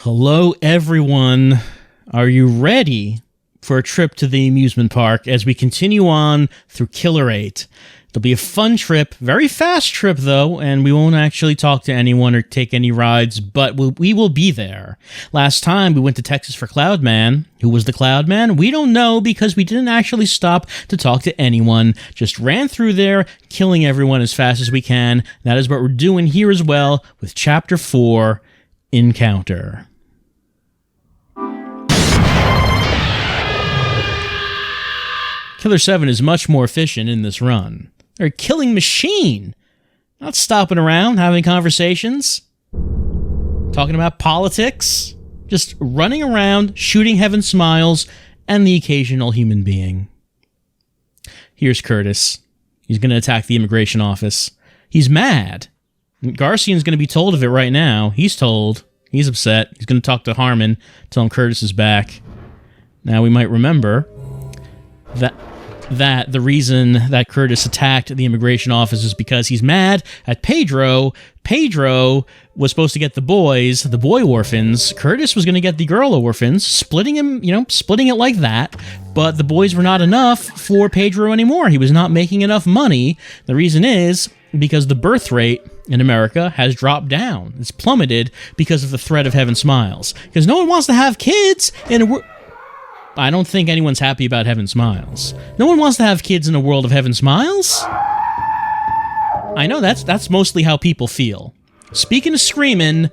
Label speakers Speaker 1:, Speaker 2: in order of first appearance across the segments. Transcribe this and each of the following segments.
Speaker 1: Hello, everyone. Are you ready for a trip to the amusement park as we continue on through Killer8? It'll be a fun trip, very fast trip, though, and we won't actually talk to anyone or take any rides, but we will be there. Last time, we went to Texas for Cloudman. Who was the Cloudman? We don't know because we didn't actually stop to talk to anyone. Just ran through there, killing everyone as fast as we can. That is what we're doing here as well with Chapter 4, Encounter. Killer7 is much more efficient in this run. They're a killing machine. Not stopping around, having conversations, talking about politics, just running around, shooting heaven smiles, and the occasional human being. Here's Curtis. He's going to attack the immigration office. He's mad. Garcian's going to be told of it right now. He's told. He's upset. He's going to talk to Harmon, tell him Curtis is back. Now we might remember that the reason that Curtis attacked the immigration office is because he's mad at Pedro. Pedro was supposed to get the boys, the boy orphans. Curtis was going to get the girl orphans, splitting it like that. But the boys were not enough for Pedro anymore. He was not making enough money. The reason is because the birth rate in America has dropped down. It's plummeted because of the threat of Heaven Smiles. Because no one wants to have kids in a I don't think anyone's happy about Heaven Smiles. No one wants to have kids in a world of Heaven Smiles. I know that's mostly how people feel. Speaking of screaming,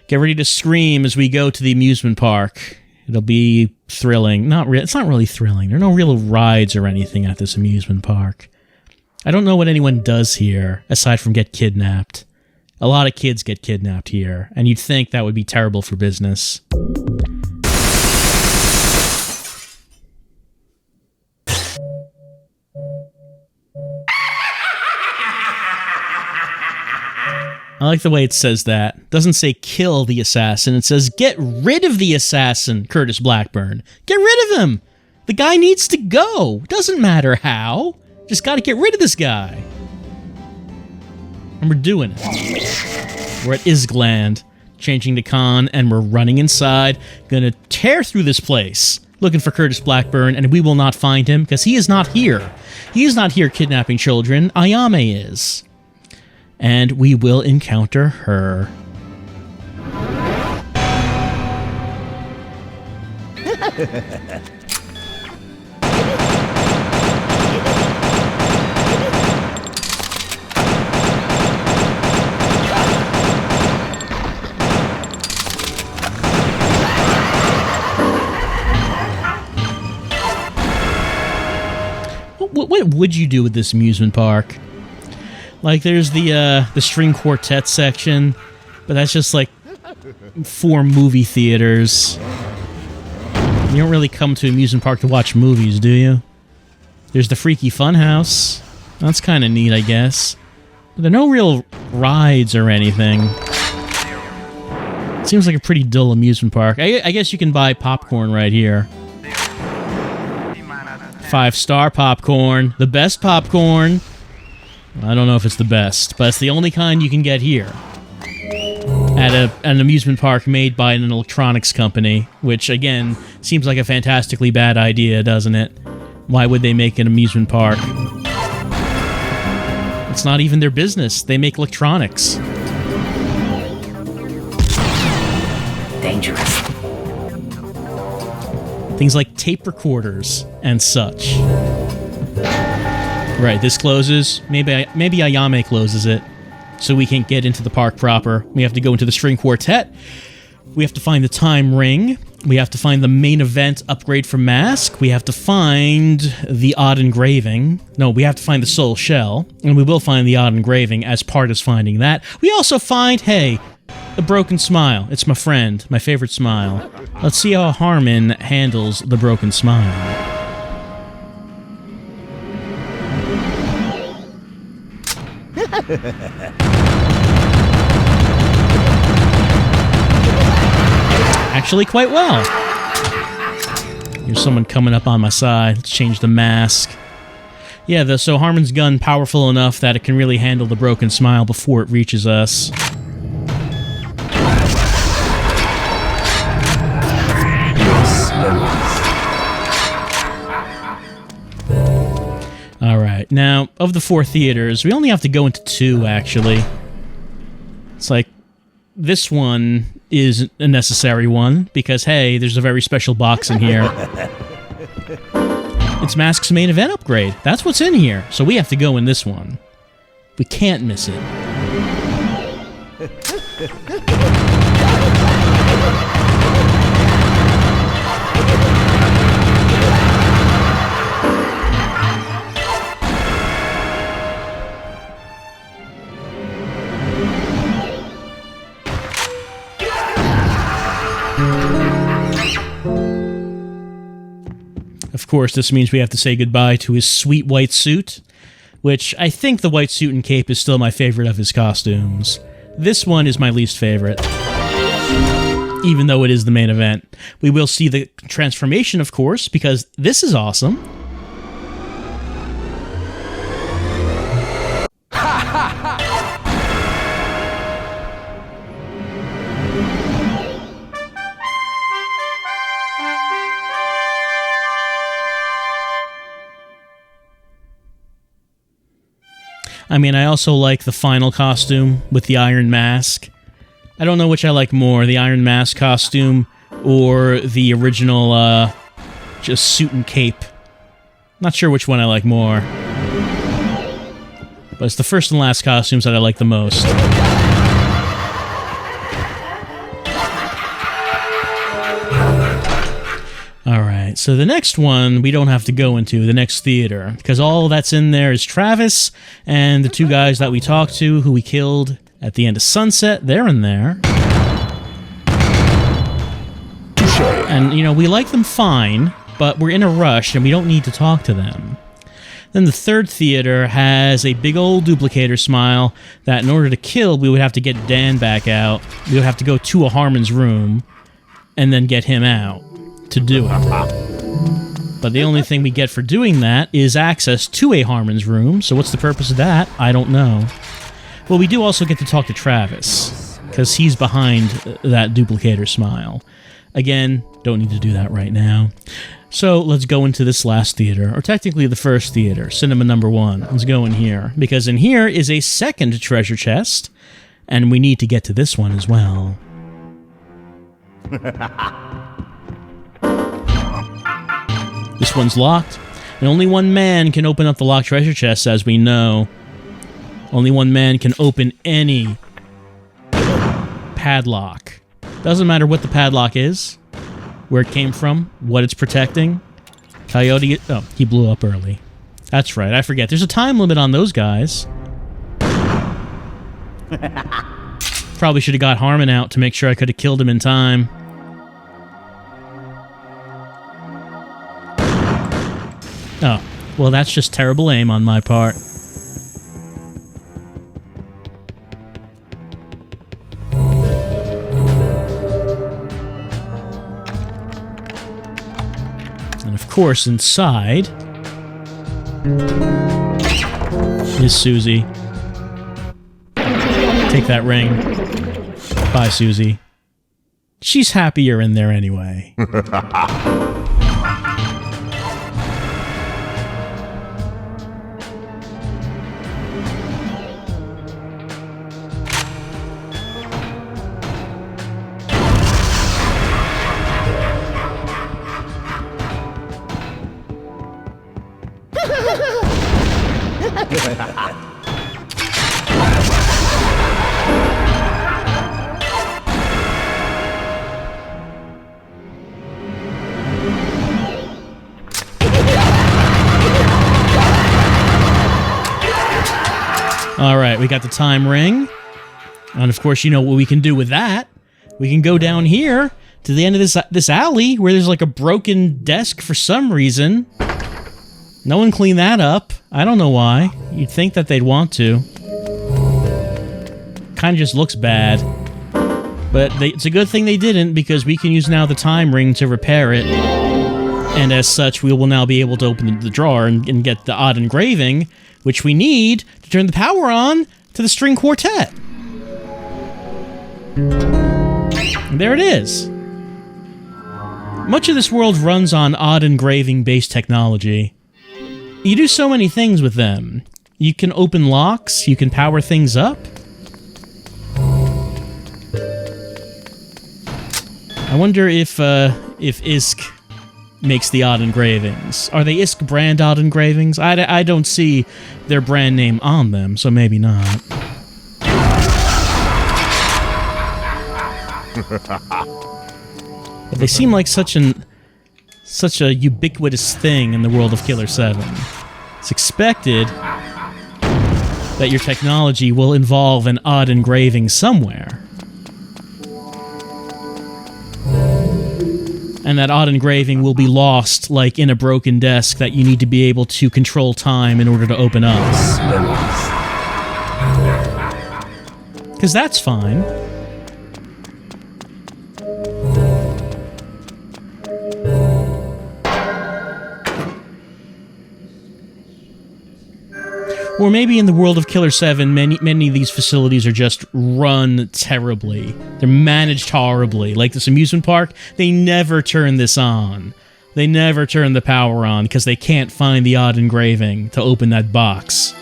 Speaker 1: get ready to scream as we go to the amusement park. It'll be thrilling. It's not really thrilling. There are no real rides or anything at this amusement park. I don't know what anyone does here aside from get kidnapped. A lot of kids get kidnapped here, and you'd think that would be terrible for business. I like the way it says that. It doesn't say kill the assassin. It says get rid of the assassin, Curtis Blackburn. Get rid of him. The guy needs to go. Doesn't matter how. Just got to get rid of this guy. And we're doing it. We're at Isgland, changing to Khan, and we're running inside. Gonna tear through this place, looking for Curtis Blackburn, and we will not find him because he is not here. He is not here kidnapping children. Ayame is. And we will encounter her. What would you do with this amusement park? Like, there's the string quartet section, but that's just like 4 movie theaters. You don't really come to amusement park to watch movies, do you? There's the Freaky Funhouse. That's kind of neat, I guess. But there are no real rides or anything. It seems like a pretty dull amusement park. I guess you can buy popcorn right here. 5-star popcorn. The best popcorn. I don't know if it's the best, but it's the only kind you can get here. At an amusement park made by an electronics company, which, again, seems like a fantastically bad idea, doesn't it? Why would they make an amusement park? It's not even their business. They make electronics.
Speaker 2: Dangerous.
Speaker 1: Things like tape recorders and such. Right, this closes. Maybe Ayame closes it, so we can't get into the park proper. We have to go into the string quartet. We have to find the time ring. We have to find the main event upgrade for Mask. We have to find the odd engraving. No, we have to find the soul shell, and we will find the odd engraving as part of finding that. We also find, hey, the broken smile. It's my friend, my favorite smile. Let's see how Harmon handles the broken smile. Actually quite well. Here's someone coming up on my side. Let's change the mask. Yeah, so Harmon's gun powerful enough that it can really handle the broken smile before it reaches us. Alright, now, of the 4 theaters, we only have to go into 2, actually. It's like, this one is a necessary one, because, hey, there's a very special box in here. It's Mask's main event upgrade. That's what's in here, so we have to go in this one. We can't miss it. Of course, this means we have to say goodbye to his sweet white suit, which I think the white suit and cape is still my favorite of his costumes. This one is my least favorite, even though it is the main event. We will see the transformation, of course, because this is awesome. I mean, I also like the final costume with the Iron Mask. I don't know which I like more, the Iron Mask costume or the original, just suit and cape. Not sure which one I like more. But it's the first and last costumes that I like the most. Alright, so the next one we don't have to go into, the next theater, because all that's in there is Travis and the 2 guys that we talked to who we killed at the end of Sunset. They're in there. And, you know, we like them fine, but we're in a rush and we don't need to talk to them. Then the 3rd theater has a big old duplicator smile that in order to kill, we would have to get Dan back out. We would have to go to a Harmon's room and then get him out to do it. But the only thing we get for doing that is access to a Harmon's room, so what's the purpose of that? I don't know. Well, we do also get to talk to Travis, because he's behind that duplicator smile. Again, don't need to do that right now. So let's go into this last theater, or technically the first theater, cinema number 1. Let's go in here, because in here is a second treasure chest, and we need to get to this one as well. This one's locked, and only one man can open up the locked treasure chest, as we know. Only one man can open any padlock. Doesn't matter what the padlock is, where it came from, what it's protecting. Coyote... Oh, he blew up early. That's right, I forget. There's a time limit on those guys. Probably should have got Harmon out to make sure I could have killed him in time. Oh, well, that's just terrible aim on my part. And of course, inside is Susie. Take that ring. Bye, Susie. She's happier in there anyway. Alright, we got the time ring. And of course, you know what we can do with that. We can go down here to the end of this alley where there's like a broken desk for some reason. No one cleaned that up. I don't know why. You'd think that they'd want to. Kind of just looks bad. But it's a good thing they didn't, because we can use now the time ring to repair it. And as such, we will now be able to open the drawer and get the odd engraving, which we need to turn the power on to the string quartet. And there it is. Much of this world runs on odd engraving-based technology. You do so many things with them. You can open locks, you can power things up. I wonder if ISK makes the odd engravings. Are they ISK brand odd engravings? I don't see their brand name on them, so maybe not. But they seem like such a ubiquitous thing in the world of Killer7. It's expected that your technology will involve an odd engraving somewhere. And that odd engraving will be lost, like in a broken desk that you need to be able to control time in order to open up. Because that's fine. Or maybe in the world of Killer7, many of these facilities are just run terribly. They're managed horribly. Like this amusement park, they never turn this on. They never turn the power on because they can't find the odd engraving to open that box.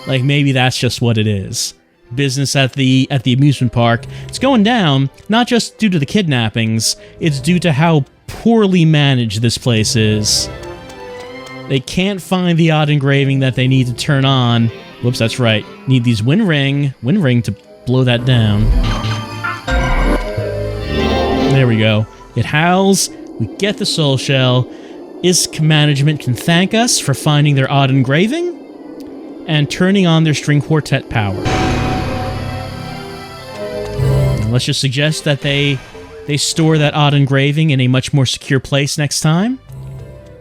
Speaker 1: Like maybe that's just what it is. Business at the amusement park, it's going down, not just due to the kidnappings, it's due to how poorly managed this place is. They can't find the odd engraving that they need to turn on. Whoops, that's right. Need these wind ring to blow that down. There we go. It howls. We get the soul shell. ISK management can thank us for finding their odd engraving and turning on their string quartet power. Let's just suggest that they store that odd engraving in a much more secure place next time.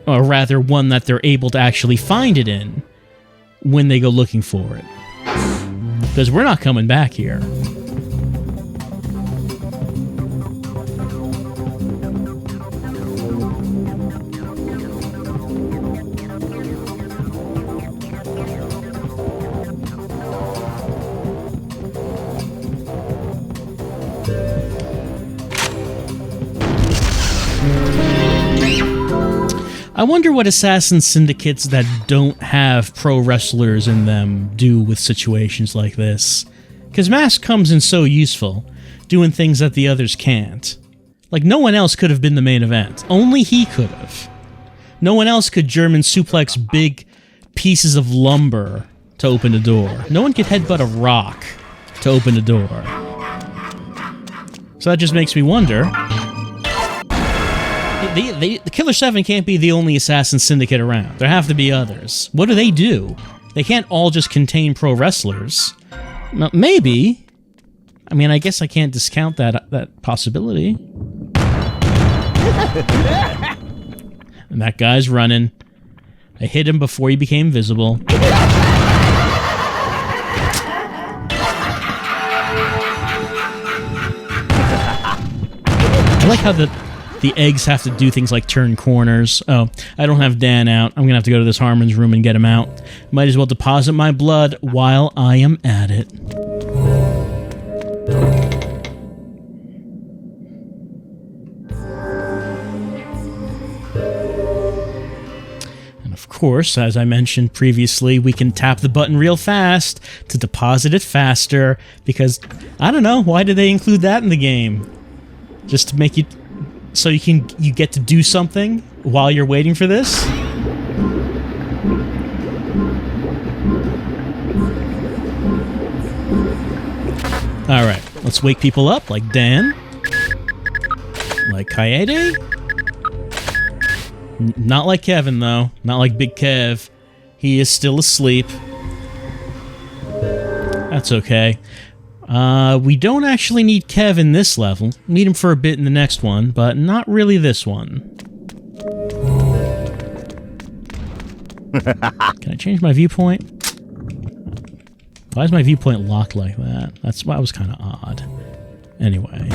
Speaker 1: Or rather, one that they're able to actually find it in when they go looking for it. Because we're not coming back here. I wonder what assassin syndicates that don't have pro wrestlers in them do with situations like this. Because Mask comes in so useful, doing things that the others can't. Like, no one else could have been the main event. Only he could have. No one else could German suplex big pieces of lumber to open a door. No one could headbutt a rock to open a door. So that just makes me wonder... The Killer7 can't be the only assassin syndicate around. There have to be others. What do? They can't all just contain pro wrestlers. Maybe. I mean, I guess I can't discount that possibility. And that guy's running. I hit him before he became visible. I like how the eggs have to do things like turn corners. Oh, I don't have Dan out. I'm gonna have to go to this Harmon's room and get him out. Might as well deposit my blood while I am at it. And of course, as I mentioned previously, we can tap the button real fast to deposit it faster, because, I don't know, why did they include that in the game? Just to make you... So you get to do something while you're waiting for this? Alright, let's wake people up like Dan. Like Kaede. Not like Kevin, though. Not like Big Kev. He is still asleep. That's okay. We don't actually need Kev in this level. We need him for a bit in the next one, but not really this one. Can I change my viewpoint? Why is my viewpoint locked like that? That was kind of odd. Anyway.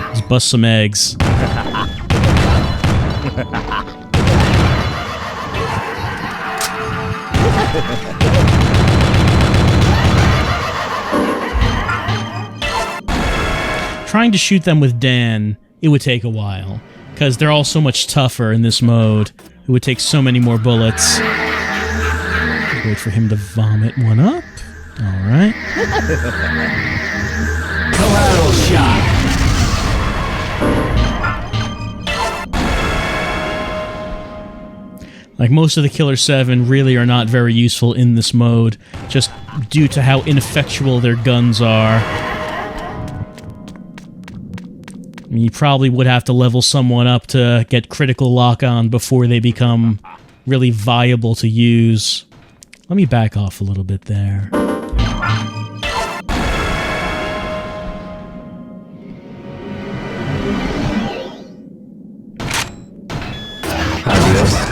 Speaker 1: Let's bust some eggs. Trying to shoot them with Dan, it would take a while. because they're all so much tougher in this mode. It would take so many more bullets. Wait for him to vomit one up. Alright.
Speaker 2: Collateral shot.
Speaker 1: Like, most of the Killer7 really are not very useful in this mode, just due to how ineffectual their guns are. I mean, you probably would have to level someone up to get critical lock-on before they become really viable to use. Let me back off a little bit there.
Speaker 2: Adios.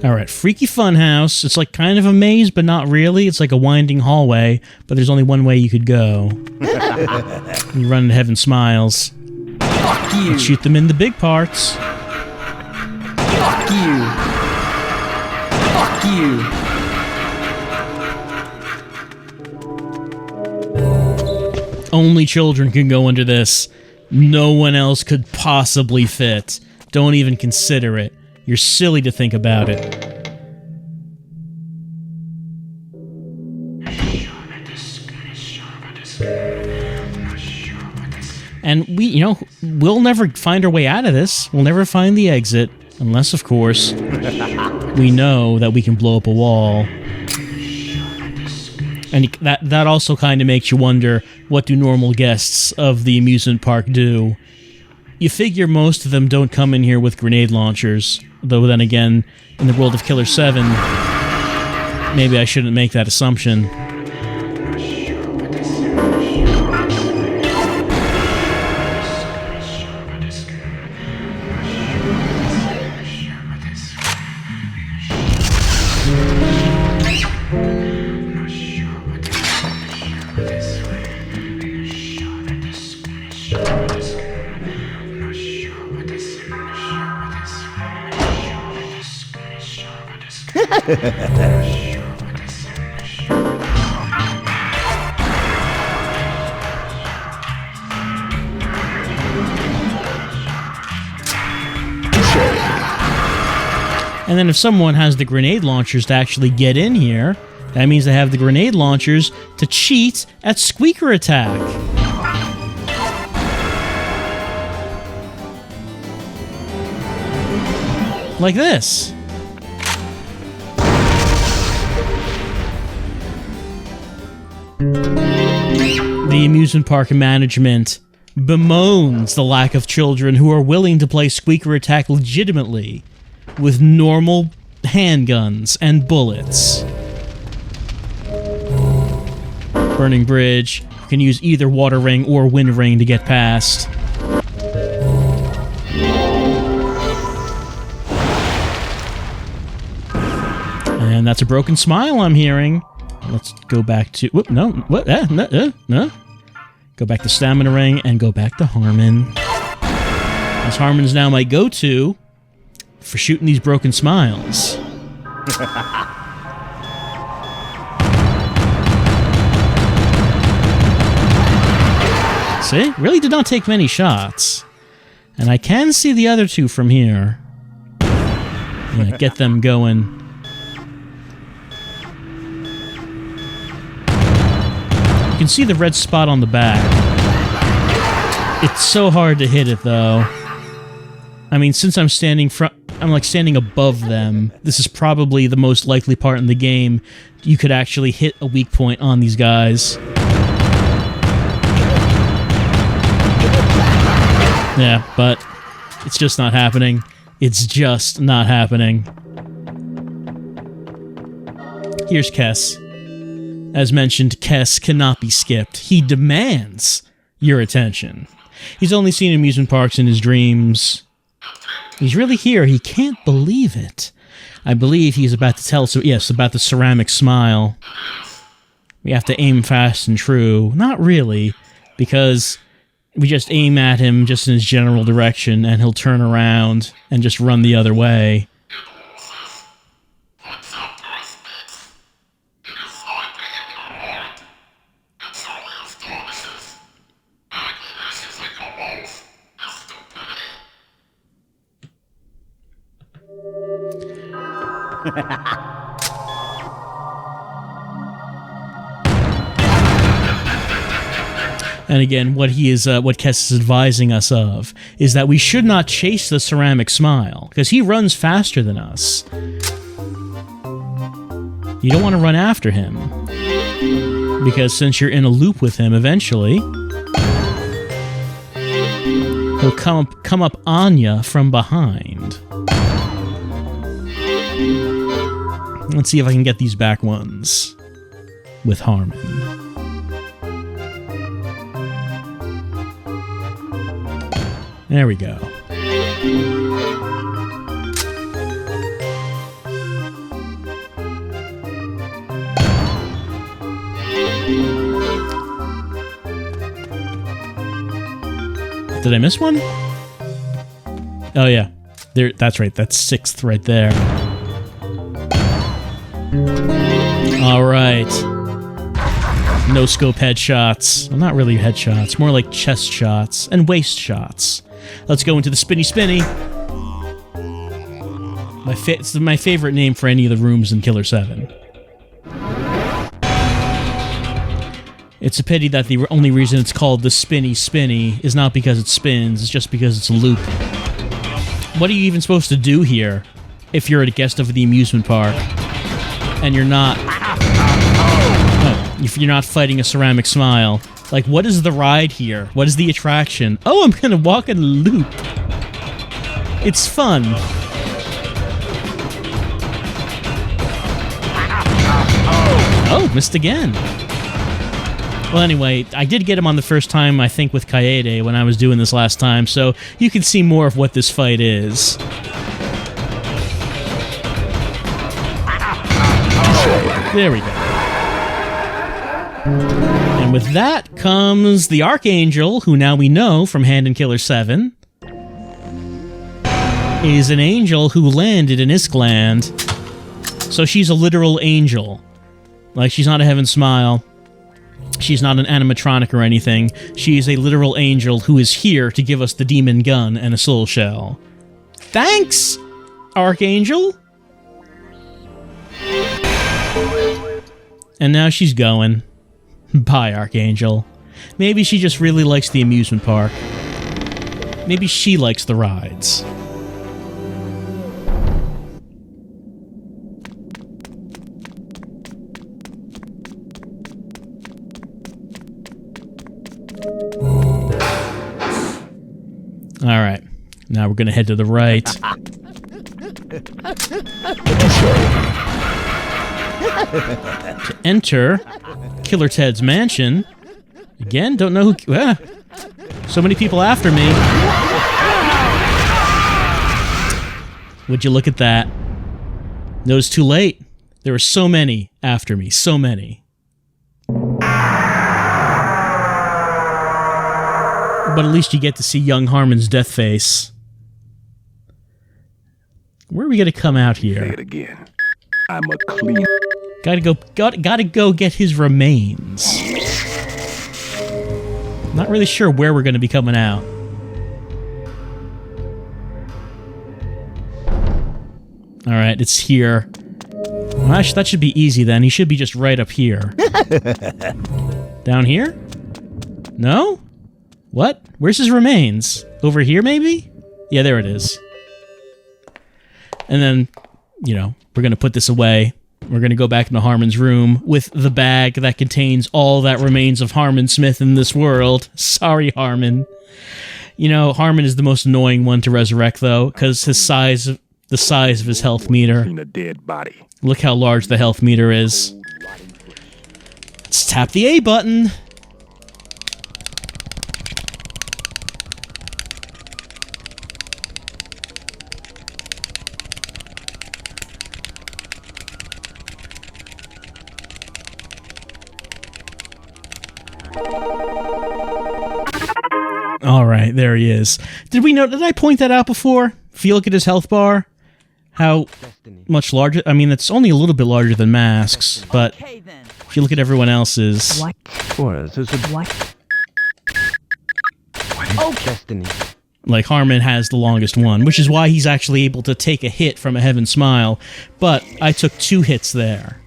Speaker 1: Alright, Freaky Funhouse. It's like kind of a maze, but not really. It's like a winding hallway, but there's only one way you could go. You run into Heaven Smiles.
Speaker 2: Fuck you.
Speaker 1: And shoot them in the big parts.
Speaker 2: Fuck you. Fuck you.
Speaker 1: Only children can go under this. No one else could possibly fit. Don't even consider it. You're silly to think about it. And we'll never find our way out of this. We'll never find the exit. Unless, of course, we know that we can blow up a wall. And that also kind of makes you wonder, what do normal guests of the amusement park do? You figure most of them don't come in here with grenade launchers. Though then again, in the world of Killer7, maybe I shouldn't make that assumption. And then if someone has the grenade launchers to actually get in here, that means they have the grenade launchers to cheat at Squeaker Attack. Like this. The amusement park management bemoans the lack of children who are willing to play Squeaker Attack legitimately with normal handguns and bullets. Burning Bridge. You can use either water ring or wind ring to get past. And that's a broken smile I'm hearing. Let's go back to... Whoop, no. What? No. Go back to Stamina Ring and go back to Harmon. As Harmon is now my go-to for shooting these broken smiles. See? Really did not take many shots. And I can see the other two from here. Yeah, get them going. You can see the red spot on the back. It's so hard to hit it, though. I mean, since I'm standing above them. This is probably the most likely part in the game. You could actually hit a weak point on these guys. Yeah, but it's just not happening. It's just not happening. Here's Kess. As mentioned, Kess cannot be skipped. He demands your attention. He's only seen amusement parks in his dreams. He's really here. He can't believe it. I believe he's about to tell us, yes, about the ceramic smile. We have to aim fast and true. Not really, because we just aim at him just in his general direction, and he'll turn around and just run the other way. And again, what Kess is advising us of is that we should not chase the ceramic smile, because he runs faster than us. You don't want to run after him, because since you're in a loop with him, eventually he'll come up on ya from behind. Let's see if I can get these back ones with Harmon. There we go. Did I miss one? Oh yeah. There, that's right. That's 6th right there. All right. No scope headshots. Well, not really headshots. More like chest shots and waist shots. Let's go into the spinny spinny. It's my favorite name for any of the rooms in Killer7. It's a pity that the only reason it's called the spinny spinny is not because it spins, it's just because it's a loop. What are you even supposed to do here if you're a guest of the amusement park and you're not... if you're not fighting a ceramic smile? Like, what is the ride here? What is the attraction? Oh, I'm gonna walk in a loop. It's fun. Oh, missed again. Well, anyway, I did get him on the first time, I think, with Killer8 when I was doing this last time, so you can see more of what this fight is. There we go. And with that comes the Archangel, who now we know from Hand in Killer7 is an angel who landed in Iskland. So she's a literal angel. Like, she's not a heaven smile. She's not an animatronic or anything. She is a literal angel who is here to give us the demon gun and a soul shell. Thanks, Archangel! And now she's going. Bye, Archangel. Maybe she just really likes the amusement park. Maybe she likes the rides. Alright, now we're gonna head to the right. To enter Killer Ted's mansion. Again, don't know who... so many people after me. Would you look at that? No, it's too late. There were so many after me, so many. But at least you get to see young Harmon's death face. Where are we gonna come out here?
Speaker 3: Say it again. I'm a clean.
Speaker 1: Gotta go get his remains. Not really sure where we're gonna be coming out. Alright, it's here. Well, actually, that should be easy then. He should be just right up here. Down here? No? What? Where's his remains? Over here, maybe? Yeah, there it is. And then, you know, we're gonna put this away. We're gonna go back into Harmon's room with the bag that contains all that remains of Harmon Smith in this world. Sorry, Harmon. You know, Harmon is the most annoying one to resurrect, though, because the size of his health meter.
Speaker 3: Seen a dead body.
Speaker 1: Look how large the health meter is. Let's tap the A button. All right, there he is. Did I point that out before? If you look at his health bar, how much larger? I mean, it's only a little bit larger than Mask's, but if you look at everyone else's...
Speaker 4: What? What?
Speaker 2: Oh, destiny.
Speaker 1: Like, Harmon has the longest one, which is why he's actually able to take a hit from a Heaven Smile, but I took 2 hits there,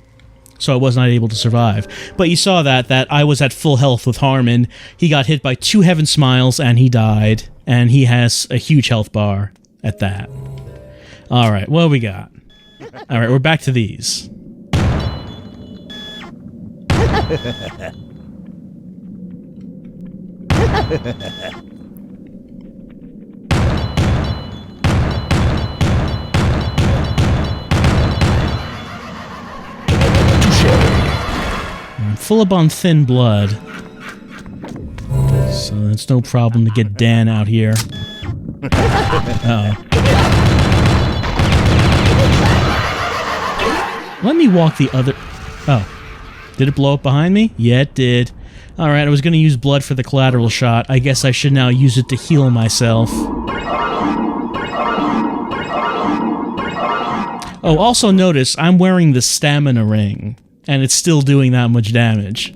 Speaker 1: so I was not able to survive. But you saw that I was at full health with Harmon. He got hit by 2 Heaven Smiles, and he died, and he has a huge health bar at that. Alright, what we got? Alright, we're back to these. I'm full up on thin blood, so it's no problem to get Dan out here. Uh-oh. Let me walk the other... Oh. Did it blow up behind me? Yeah, it did. Alright, I was going to use blood for the collateral shot. I guess I should now use it to heal myself. Oh, also notice, I'm wearing the stamina ring, and it's still doing that much damage.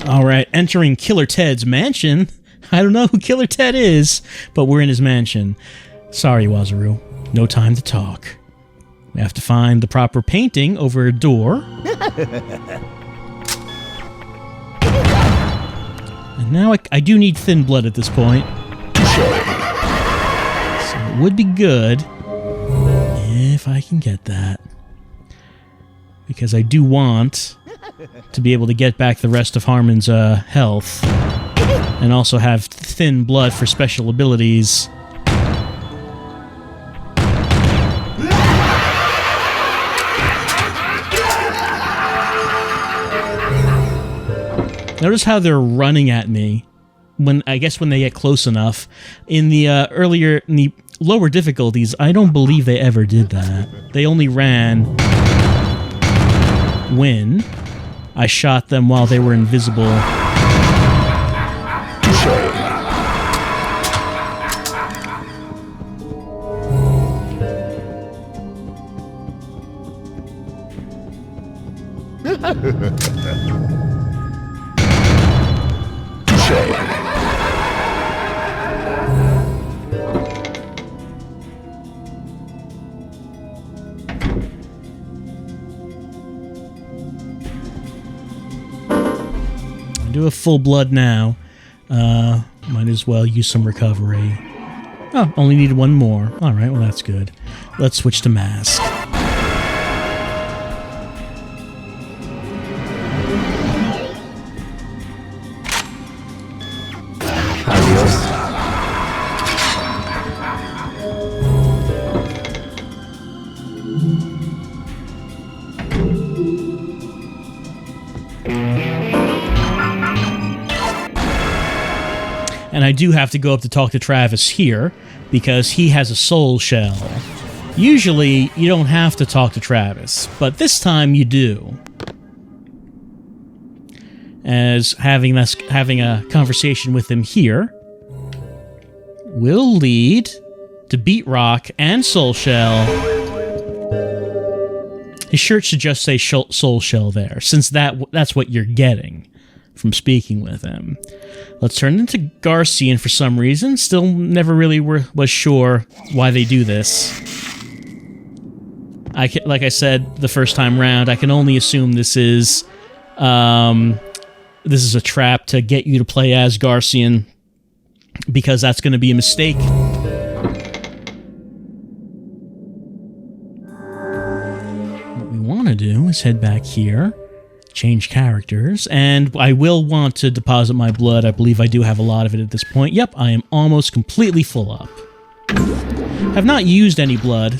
Speaker 1: Alright, entering Killer Ted's mansion. I don't know who Killer Ted is, but we're in his mansion. Sorry, Wazaru. No time to talk. We have to find the proper painting over a door. And now I do need thin blood at this point. So it would be good if I can get that. Because I do want to be able to get back the rest of Harmon's health. And also have thin blood for special abilities. Notice how they're running at me when they get close enough. In the lower difficulties, I don't believe they ever did that. They only ran when I shot them while they were invisible. Do a full blood now. Might as well use some recovery. Oh, only needed one more. Alright, well that's good. Let's switch to Mask.
Speaker 2: Adios.
Speaker 1: And I do have to go up to talk to Travis here, because he has a soul shell. Usually, you don't have to talk to Travis, but this time you do. As having a conversation with him here will lead to Beat Rock and Soul Shell. His shirt should just say Soul Shell there, since that's what you're getting from speaking with him. Let's turn into Garcian for some reason. Still never really was sure why they do this. Like I said the first time round, I can only assume this is a trap to get you to play as Garcian, because that's going to be a mistake. What we want to do is head back here, change characters, and I will want to deposit my blood. I believe I do have a lot of it at this point. Yep, I am almost completely full up. Have not used any blood,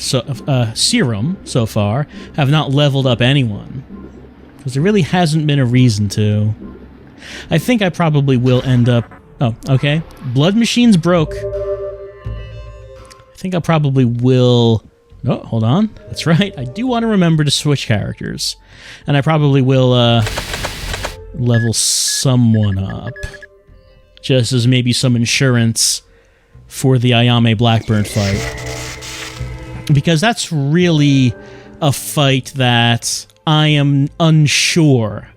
Speaker 1: serum so far. Have not leveled up anyone, because there really hasn't been a reason to. I think I probably will end up... Oh, okay. Blood machine's broke. I think I probably will... Oh, hold on. That's right. I do want to remember to switch characters. And I probably will level someone up. Just as maybe some insurance for the Ayame Blackburn fight. Because that's really a fight that I am unsure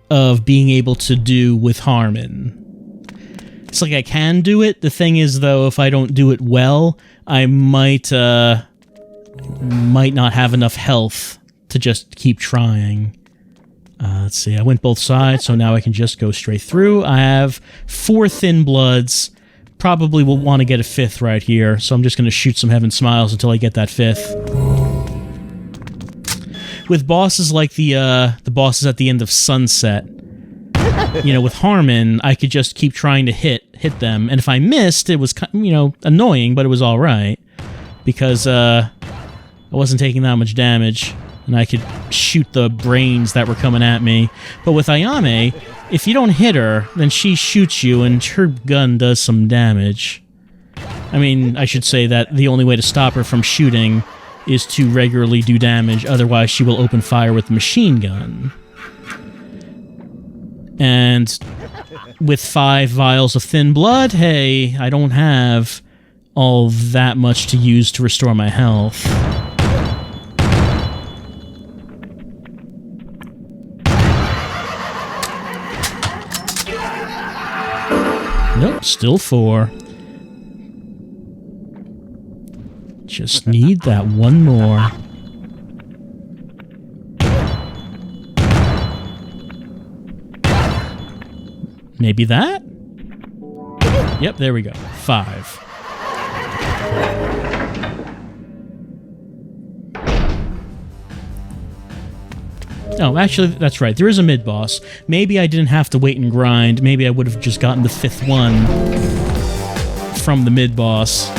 Speaker 1: of being able to do with Harmon. It's like I can do it. The thing is, though, if I don't do it well, I might not have enough health to just keep trying. Let's see, I went both sides, so now I can just go straight through. I have 4 Thin Bloods. Probably will want to get a 5th right here, so I'm just going to shoot some Heaven Smiles until I get that 5th. With bosses like the bosses at the end of Sunset, you know, with Harmon, I could just keep trying to hit them, and if I missed, it was, you know, annoying, but it was alright, because I wasn't taking that much damage, and I could shoot the brains that were coming at me. But with Ayame, if you don't hit her, then she shoots you, and her gun does some damage. I mean, I should say that the only way to stop her from shooting is to regularly do damage, otherwise she will open fire with the machine gun. And with 5 vials of Thin Blood, hey, I don't have all that much to use to restore my health. Nope, still 4. Just need that one more. Maybe that? Yep, there we go. 5. Oh, actually, that's right. There is a mid-boss. Maybe I didn't have to wait and grind. Maybe I would have just gotten the 5th one from the mid-boss.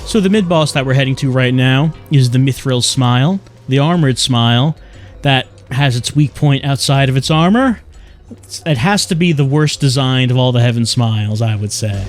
Speaker 1: So the mid-boss that we're heading to right now is the Mithril Smile, the Armored Smile, that has its weak point outside of its armor. It has to be the worst designed of all the Heaven Smiles, I would say.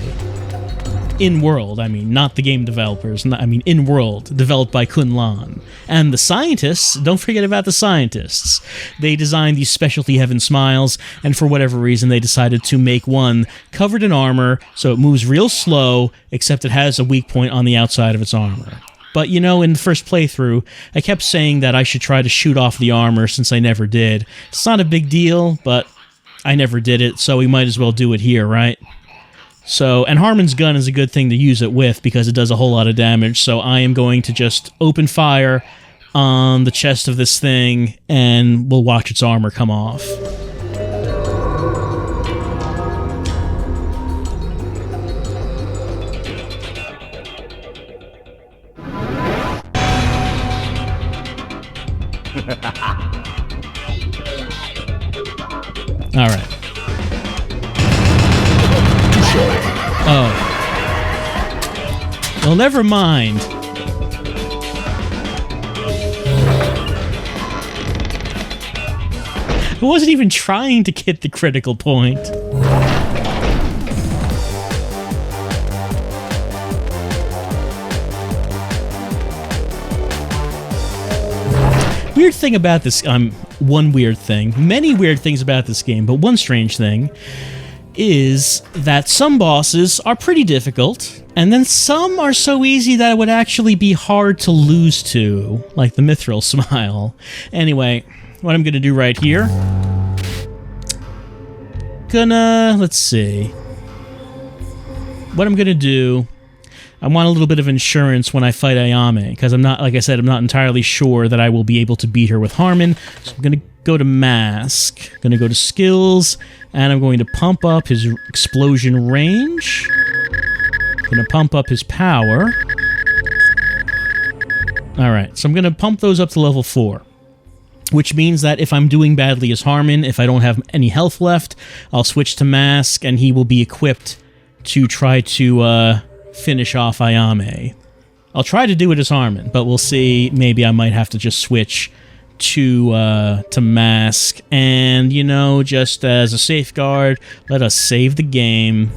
Speaker 1: In-world, I mean, not the game developers. I mean, in-world, developed by Kunlan. And the scientists, don't forget about the scientists. They designed these specialty Heaven Smiles, and for whatever reason, they decided to make one covered in armor, so it moves real slow, except it has a weak point on the outside of its armor. But, you know, in the first playthrough, I kept saying that I should try to shoot off the armor since I never did. It's not a big deal, but I never did it, so we might as well do it here, right? So, and Harmon's gun is a good thing to use it with because it does a whole lot of damage, so I am going to just open fire on the chest of this thing, and we'll watch its armor come off. Alright. Oh. Well, never mind. I wasn't even trying to get the critical point. Weird thing about this, one weird thing, many weird things about this game, but one strange thing is that some bosses are pretty difficult, and then some are so easy that it would actually be hard to lose to, like the Mithril Smile. Anyway, what I'm gonna do right here, let's see. What I'm gonna do, I want a little bit of insurance when I fight Ayame, because I'm not, like I said, I'm not entirely sure that I will be able to beat her with Harmon, so I'm gonna go to Mask, I'm gonna go to Skills, and I'm going to pump up his explosion range. I'm gonna pump up his power. Alright, so I'm gonna pump those up to level 4. Which means that if I'm doing badly as Harmon, if I don't have any health left, I'll switch to Mask, and he will be equipped to try to finish off Ayame. I'll try to do it as Harmon, but we'll see. Maybe I might have to just switch to Mask, and, you know, just as a safeguard, let us save the game.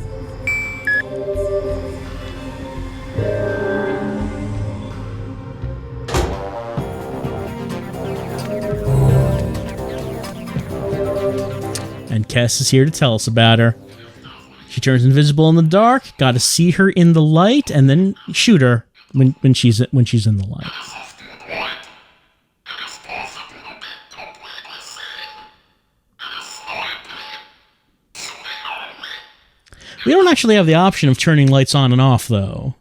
Speaker 1: And Kess is here to tell us about her. She turns invisible in the dark. Got to see her in the light, and then shoot her when she's in the light. We don't actually have the option of turning lights on and off, though.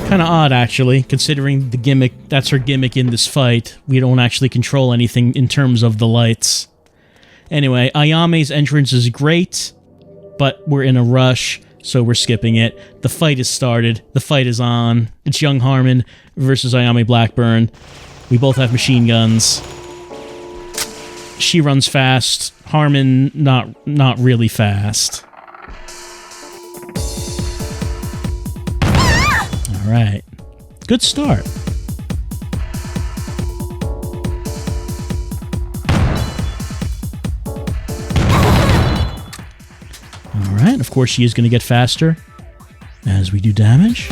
Speaker 1: Kind of odd, actually, considering the gimmick. That's her gimmick in this fight. We don't actually control anything in terms of the lights. Anyway, Ayame's entrance is great, but we're in a rush, so we're skipping it. The fight has started. The fight is on. It's Young Harmon versus Ayame Blackburn. We both have machine guns. She runs fast. Harmon, not really fast. All right. Good start. Alright, of course she is going to get faster as we do damage.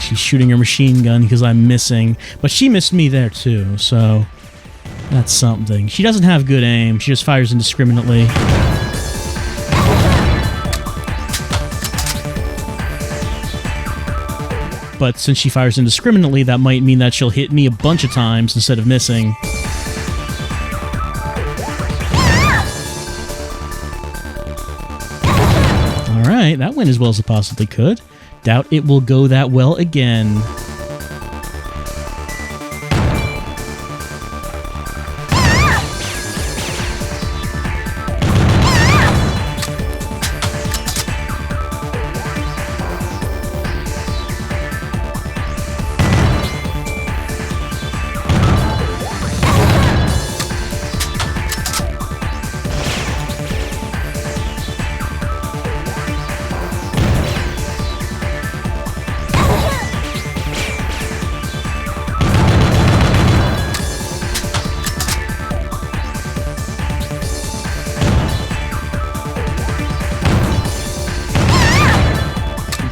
Speaker 1: She's shooting her machine gun because I'm missing. But she missed me there too, so that's something. She doesn't have good aim. She just fires indiscriminately. But since she fires indiscriminately, that might mean that she'll hit me a bunch of times instead of missing. Alright, that went as well as it possibly could. Doubt it will go that well again.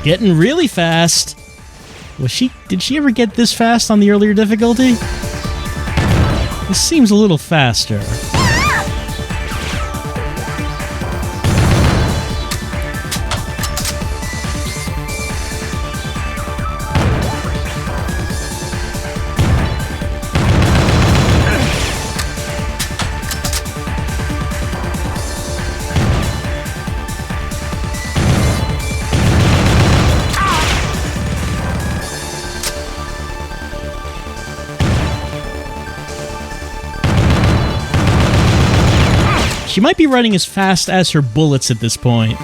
Speaker 1: Getting really fast. Did she ever get this fast on the earlier difficulty? This seems a little faster. She might be running as fast as her bullets at this point.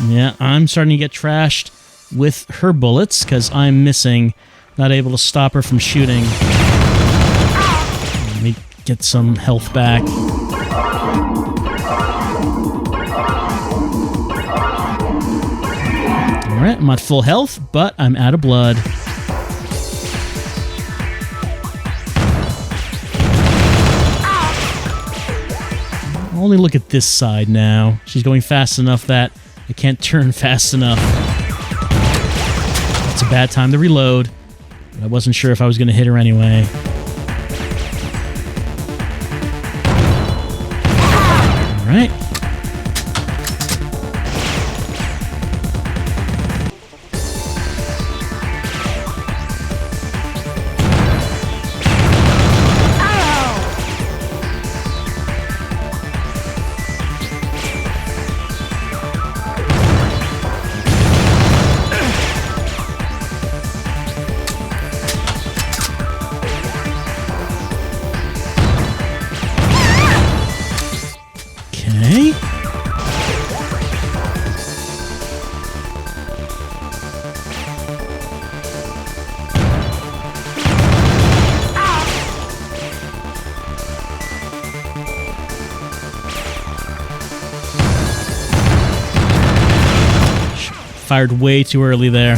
Speaker 1: Yeah, I'm starting to get trashed with her bullets because I'm missing, not able to stop her from shooting. Let me get some health back. Alright, I'm at full health, but I'm out of blood. I'll only look at this side now. She's going fast enough that I can't turn fast enough. It's a bad time to reload, but I wasn't sure if I was going to hit her anyway. Alright. Fired way too early there.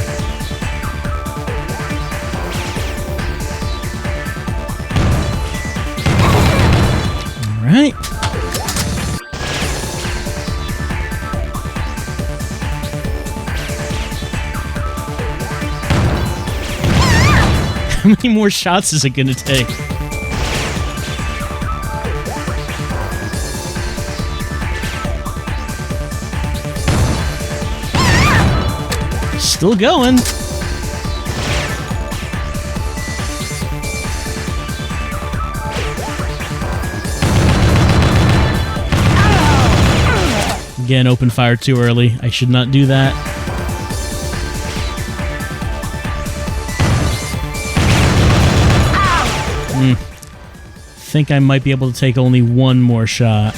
Speaker 1: Alright. How many more shots is it gonna take? Still going. Again, open fire too early. I should not do that. Think I might be able to take only one more shot.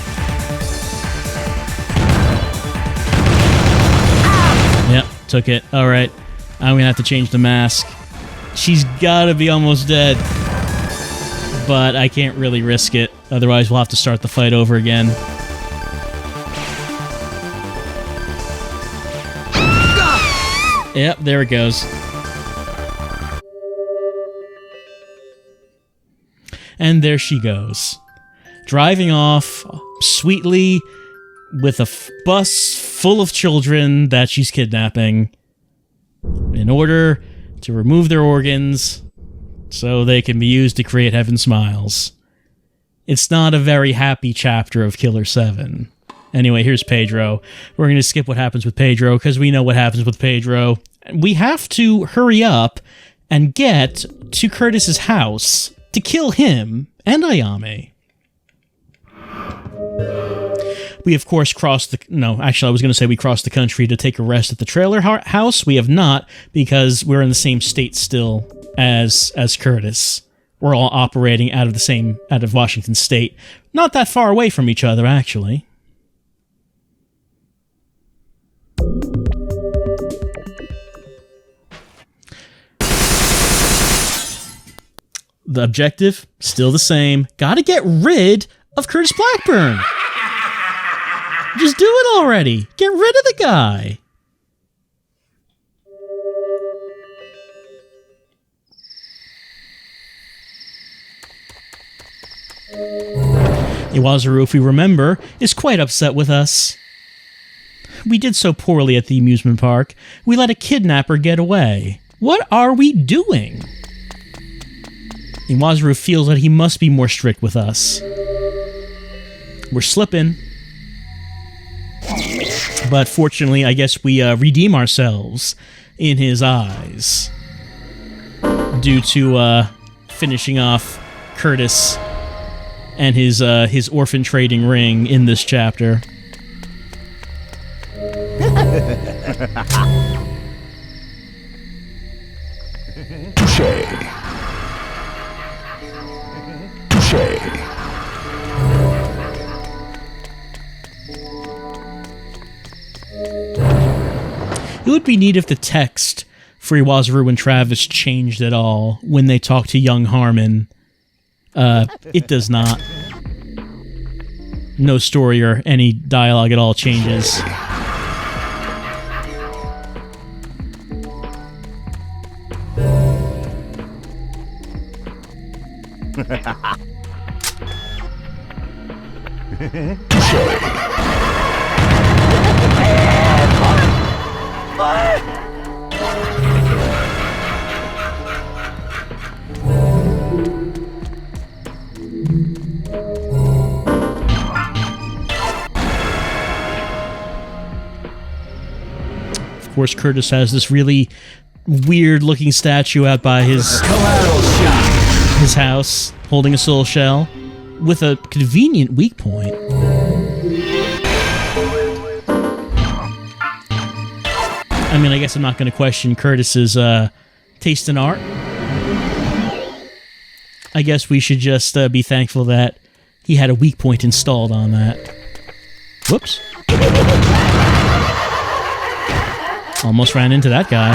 Speaker 1: Yep, took it. Alright. I'm gonna have to change the mask. She's gotta be almost dead. But I can't really risk it. Otherwise, we'll have to start the fight over again. Yep, there it goes. And there she goes. Driving off sweetly with a bus full of children that she's kidnapping in order to remove their organs so they can be used to create Heaven Smiles. It's not a very happy chapter of Killer7. Anyway, here's Pedro. We're going to skip what happens with Pedro because we know what happens with Pedro. We have to hurry up and get to Curtis's house to kill him and Ayame. We, of course, crossed the... No, actually, I was going to say we crossed the country to take a rest at the trailer house. We have not, because we're in the same state still as Curtis. We're all operating out of Washington State. Not that far away from each other, actually. The objective, still the same. Gotta get rid of Curtis Blackburn. Just do it already. Get rid of the guy. Iwazaru, if we remember, is quite upset with us. We did so poorly at the amusement park. We let a kidnapper get away. What are we doing? Iwazaru feels that he must be more strict with us. We're slipping. But fortunately, I guess we redeem ourselves in his eyes due to finishing off Curtis and his orphan trading ring in this chapter.
Speaker 3: Touché. Touché.
Speaker 1: It would be neat if the text for Iwazaru and Travis changed at all when they talk to young Harmon. It does not. No story or any dialogue at all changes. Of course, Curtis has this really weird-looking statue out by his house, holding a soul shell, with a convenient weak point. I mean, I guess I'm not going to question Curtis's taste in art. I guess we should just be thankful that he had a weak point installed on that. Whoops. Almost ran into that guy.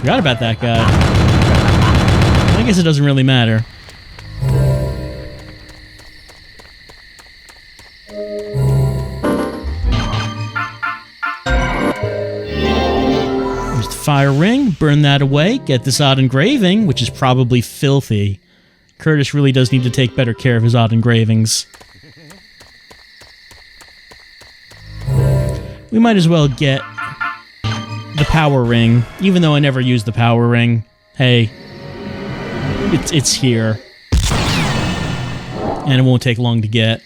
Speaker 1: Forgot about that guy. I guess it doesn't really matter. There's the fire ring. Burn that away. Get this odd engraving, which is probably filthy. Curtis really does need to take better care of his odd engravings. We might as well get the power ring, even though I never used the power ring. Hey, it's here. And it won't take long to get.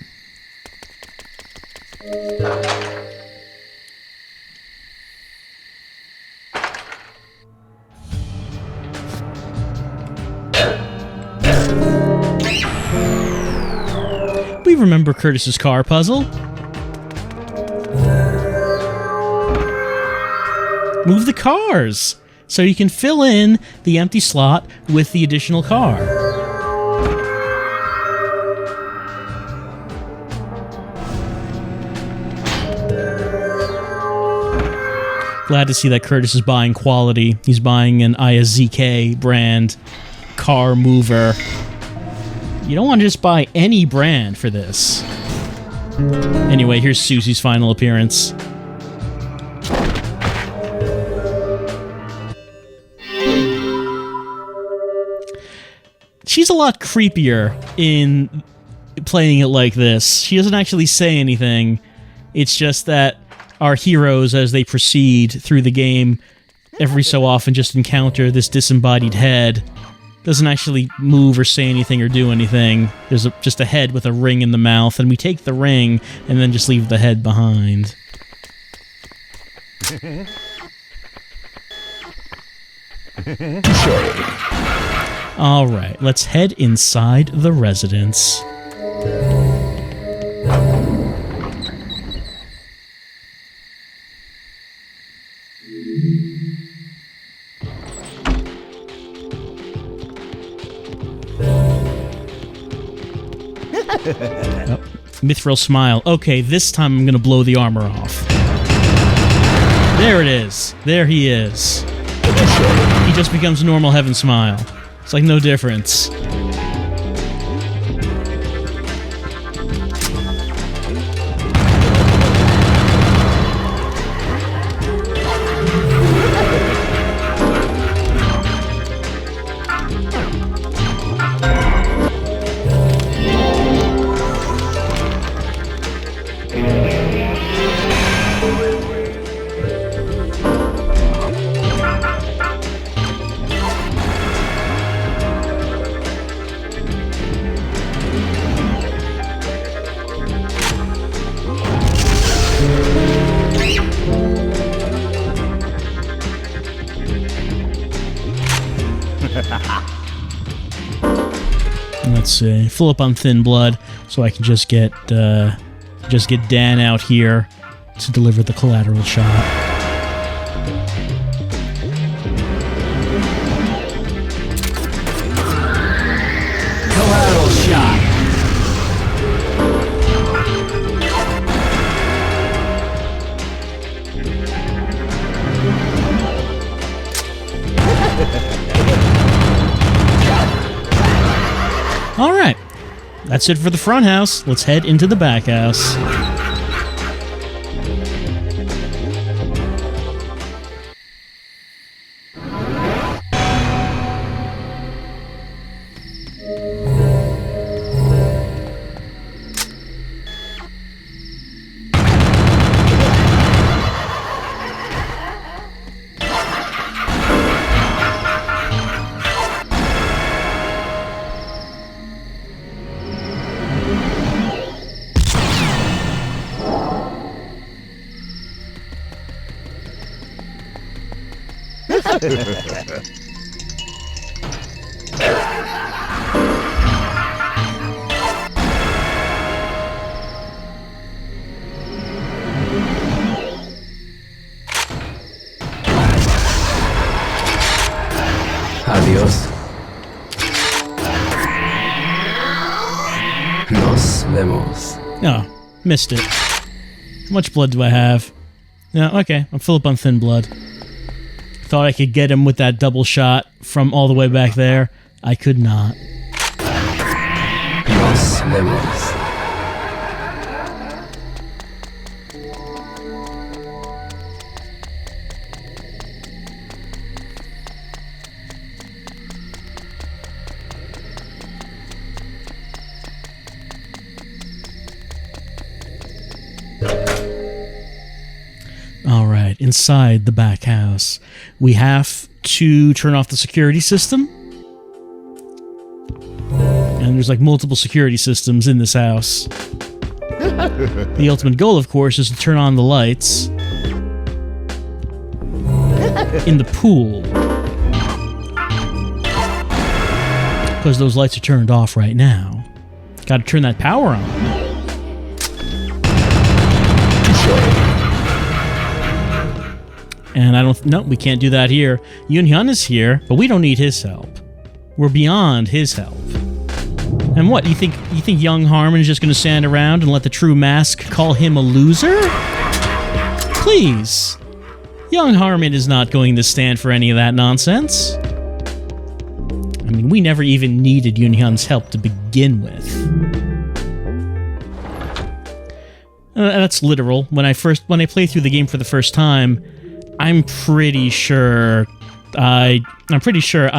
Speaker 1: We remember Curtis's car puzzle. Move the cars so you can fill in the empty slot with the additional car. Glad to see that Curtis is buying quality. He's buying an ISZK brand car mover. You don't want to just buy any brand for this. Anyway, here's Susie's final appearance. She's a lot creepier in playing it like this. She doesn't actually say anything. It's just that our heroes, as they proceed through the game, every so often just encounter this disembodied head. Doesn't actually move or say anything or do anything. There's just a head with a ring in the mouth, and we take the ring and then just leave the head behind. Alright, let's head inside the residence. Oh, Mithril smile. Okay, this time I'm gonna blow the armor off. There it is. There he is. He just becomes normal Heaven Smile. It's like no difference. Let's see. Fill up on thin blood, so I can just get Dan out here to deliver the collateral shot.
Speaker 2: Collateral shot.
Speaker 1: All right, that's it for the front house. Let's head into the back house.
Speaker 2: Adiós. Nos vemos.
Speaker 1: Oh, missed it. How much blood do I have? No, okay, I'm full up on thin blood. Thought I could get him with that double shot from all the way back there. I could not.
Speaker 2: Los Lemos.
Speaker 1: All right, inside the back house, we have to turn off the security system. And there's like multiple security systems in this house. The ultimate goal, of course, is to turn on the lights in the pool. Because those lights are turned off right now. Got to turn that power on. And no, we can't do that here. Yun-Hyun is here, but we don't need his help. We're beyond his help. And what, you think young Harmon is just going to stand around and let the true mask call him a loser? Please. Young Harmon is not going to stand for any of that nonsense. I mean, we never even needed Yun-Hyun's help to begin with. That's literal. When I played through the game for the first time, I'm pretty sure I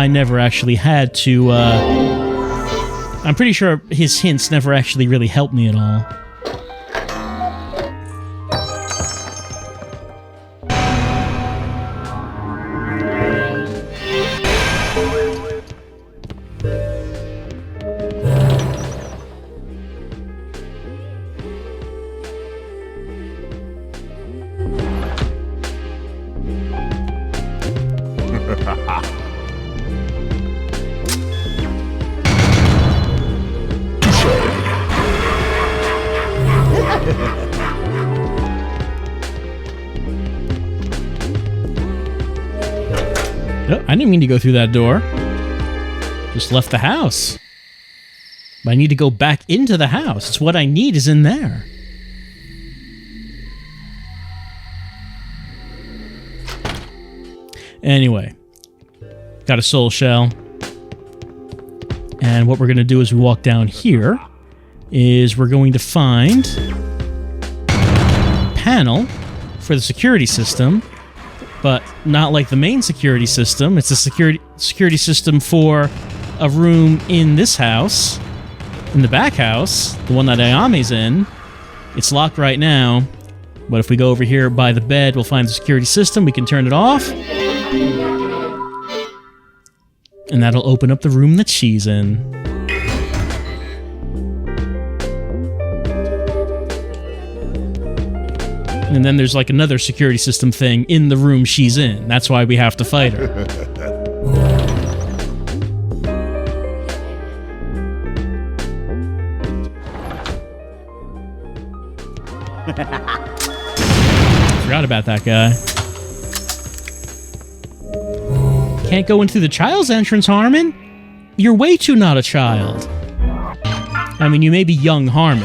Speaker 1: never actually had to, I'm pretty sure his hints never actually really helped me at all. Oh, I didn't mean to go through that door. Just left the house. But I need to go back into the house. It's what I need is in there. Anyway, got a soul shell. And what we're going to do as we walk down here is we're going to find a panel for the security system, but not like the main security system. It's a security system for a room in this house, in the back house, the one that Ayame's in. It's locked right now, but if we go over here by the bed, we'll find the security system. We can turn it off. And that'll open up the room that she's in. And then there's like another security system thing in the room she's in. That's why we have to fight her. Forgot about that guy. Can't go into the child's entrance, Harmon. You're way too not a child. I mean, you may be young Harmon.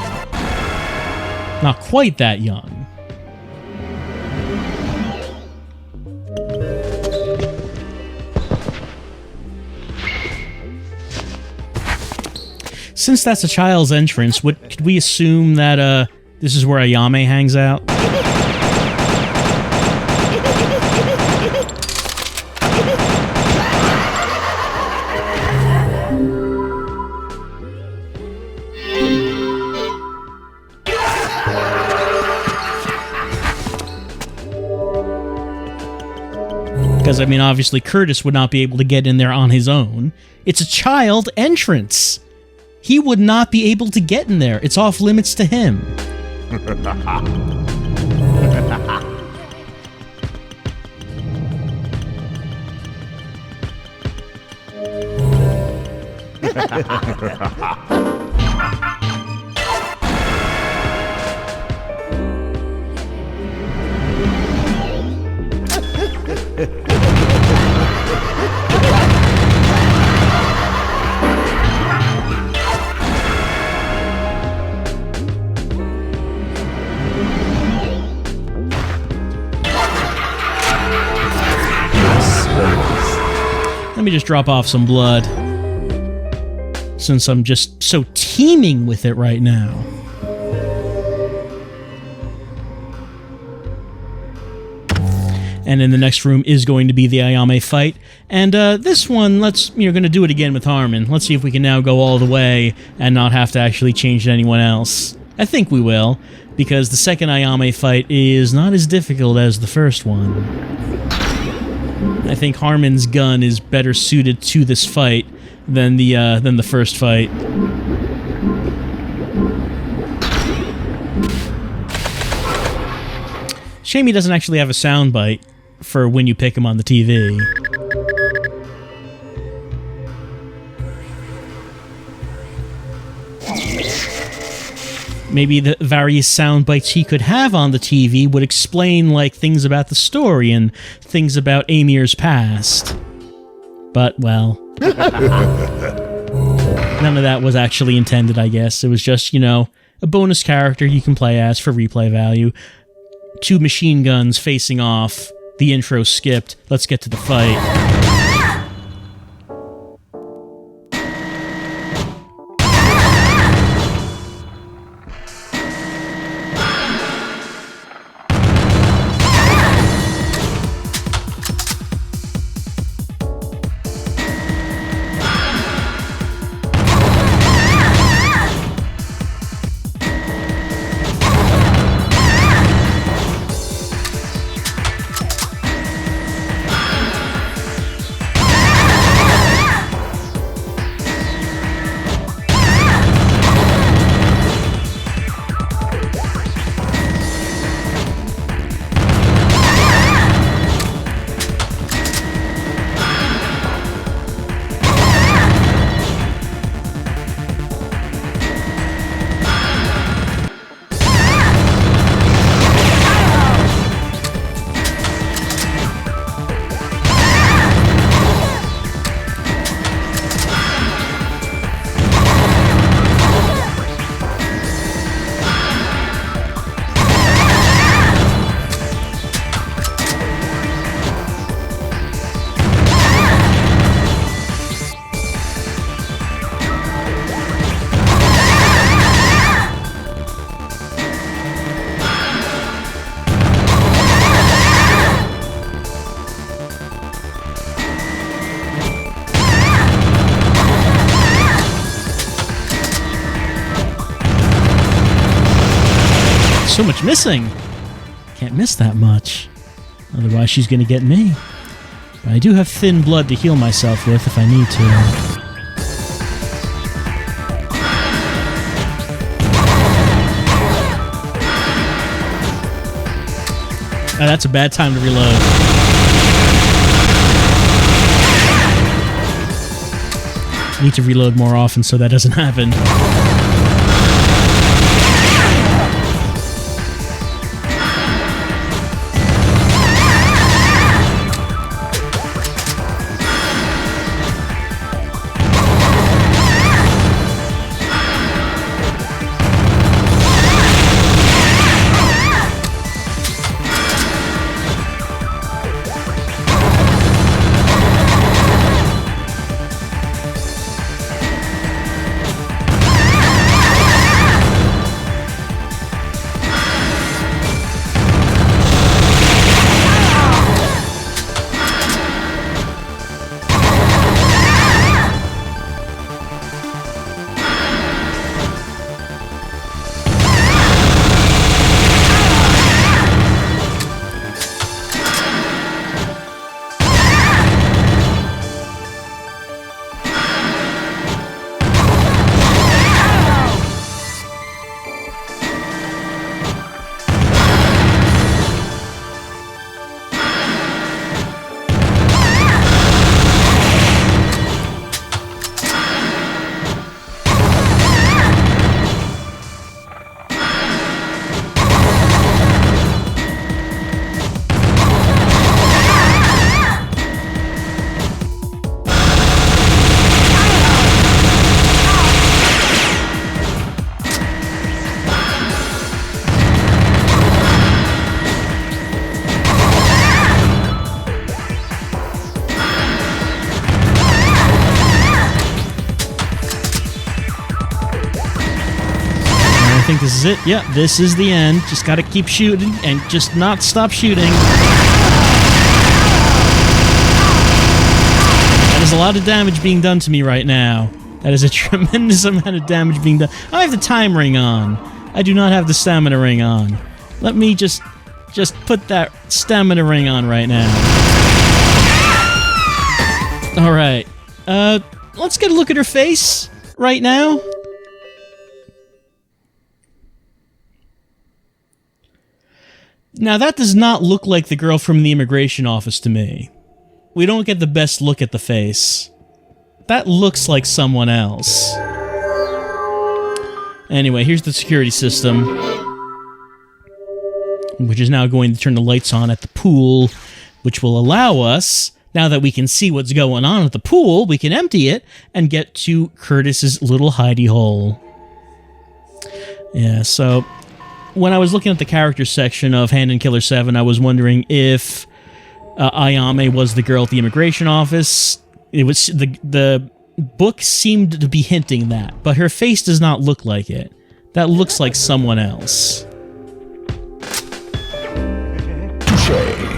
Speaker 1: Not quite that young. Since that's a child's entrance, could we assume that this is where Ayame hangs out? Because, I mean, obviously Curtis would not be able to get in there on his own. It's a child entrance. He would not be able to get in there. It's off limits to him. Let me just drop off some blood, since I'm just so teeming with it right now. And in the next room is going to be the Ayame fight. And this one, you're going to do it again with Harmon. Let's see if we can now go all the way and not have to actually change to anyone else. I think we will, because the second Ayame fight is not as difficult as the first one. I think Harmon's gun is better suited to this fight than the first fight. Shame he doesn't actually have a soundbite for when you pick him on the TV. Maybe the various sound bites he could have on the TV would explain, like, things about the story and things about Amir's past. But, well... none of that was actually intended, I guess. It was just, a bonus character you can play as for replay value. 2 machine guns facing off. The intro skipped. Let's get to the fight. So much missing. Can't miss that much. Otherwise she's gonna get me. But I do have thin blood to heal myself with if I need to. Oh, that's a bad time to reload. I need to reload more often so that doesn't happen. this is it. Yeah, this is the end. Just gotta keep shooting and just not stop shooting. That is a lot of damage being done to me right now. That is a tremendous amount of damage being done. I have the time ring on. I do not have the stamina ring on. Let me just put that stamina ring on right now. Alright. Let's get a look at her face right now. Now, that does not look like the girl from the immigration office to me. We don't get the best look at the face. That looks like someone else. Anyway, here's the security system, which is now going to turn the lights on at the pool, which will allow us, now that we can see what's going on at the pool, we can empty it and get to Curtis's little hidey hole. Yeah, so when I was looking at the character section of Hand in Killer7, I was wondering if Ayame was the girl at the immigration office. It was the book seemed to be hinting that, but her face does not look like it. That looks like someone else.
Speaker 3: Touché.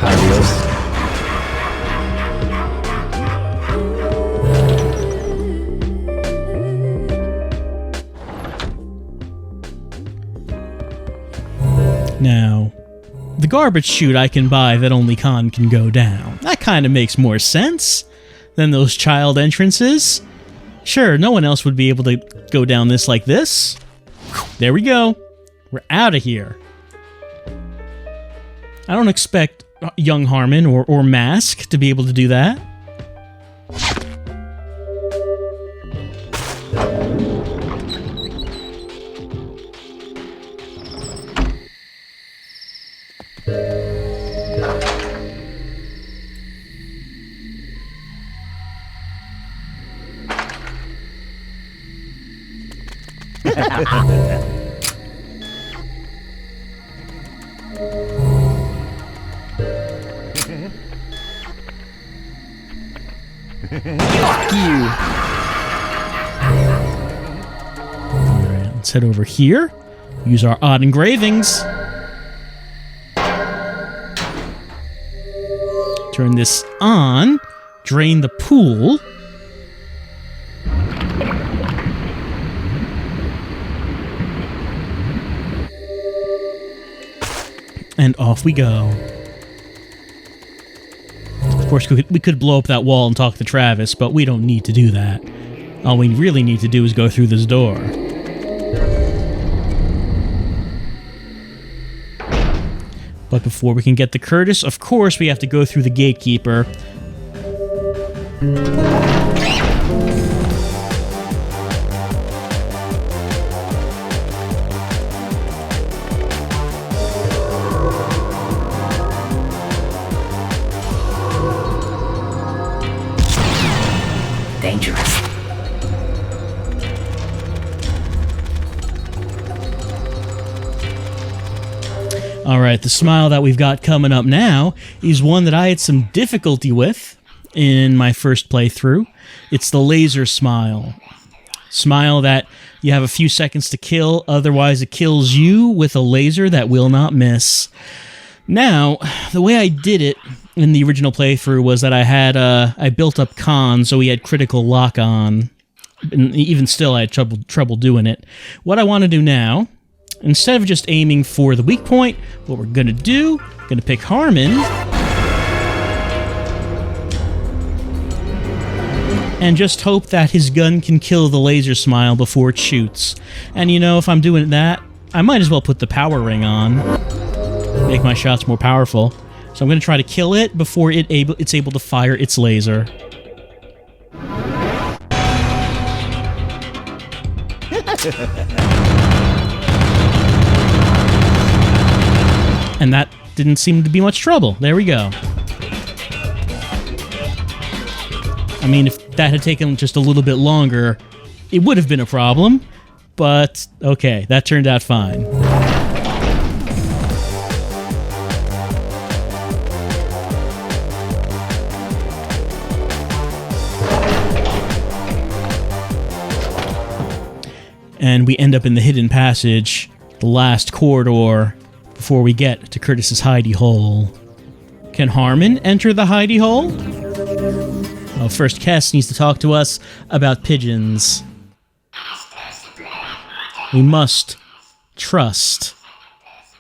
Speaker 2: Adiós.
Speaker 1: Now, the garbage chute I can buy that only Khan can go down. That kind of makes more sense than those child entrances. Sure, no one else would be able to go down this like this. There we go. We're out of here. I don't expect young Harmon or Mask to be able to do that.
Speaker 2: Fuck you.
Speaker 1: Alright, let's head over here. Use our odd engravings. Turn this on. Drain the pool. And off we go. Of course, we could blow up that wall and talk to Travis, but we don't need to do that. All we really need to do is go through this door. But before we can get to Curtis, of course, we have to go through the gatekeeper.
Speaker 2: Dangerous.
Speaker 1: Alright, the smile that we've got coming up now is one that I had some difficulty with in my first playthrough. It's the laser smile. Smile that you have a few seconds to kill, otherwise it kills you with a laser that will not miss. Now, the way I did it in the original playthrough was that I built up Khan, so he had critical lock on. And even still, I had trouble doing it. What I want to do now, instead of just aiming for the weak point, what we're gonna do, gonna pick Harmon, and just hope that his gun can kill the laser smile before it shoots. And you know, if I'm doing that, I might as well put the power ring on. Make my shots more powerful. So I'm going to try to kill it before it's able to fire its laser. And that didn't seem to be much trouble. There we go. I mean, if that had taken just a little bit longer, it would have been a problem. But, okay, that turned out fine. And we end up in the hidden passage, the last corridor, before we get to Curtis's hidey hole. Can Harmon enter the hidey hole? Well, first Kess needs to talk to us about pigeons. We must trust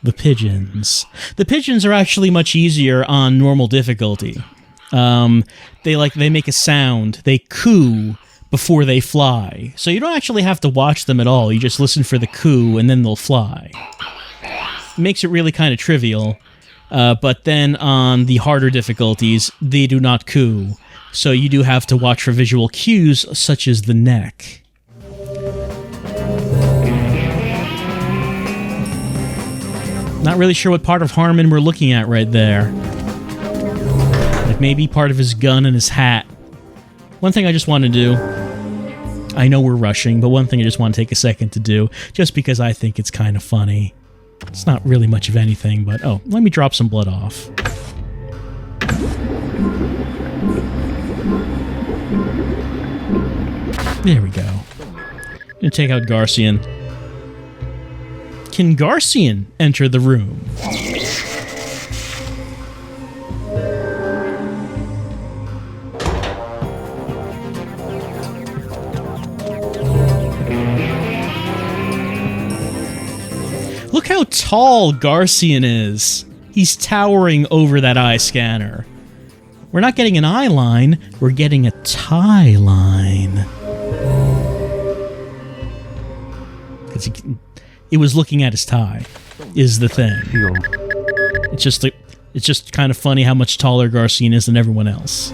Speaker 1: the pigeons. The pigeons are actually much easier on normal difficulty. They make a sound. They coo before they fly. So you don't actually have to watch them at all. You just listen for the coo and then they'll fly. It makes it really kind of trivial. But then on the harder difficulties, they do not coo. So you do have to watch for visual cues such as the neck. Not really sure what part of Harmon we're looking at right there. Like maybe part of his gun and his hat. One thing I just want to do, I know we're rushing, but one thing I just want to take a second to do, just because I think it's kind of funny. It's not really much of anything, but oh, let me drop some blood off. There we go. Gonna take out Garcian. Can Garcian enter the room? Look how tall Garcian is. He's towering over that eye scanner. We're not getting an eye line, we're getting a tie line. It was looking at his tie, is the thing. It's just kind of funny how much taller Garcian is than everyone else.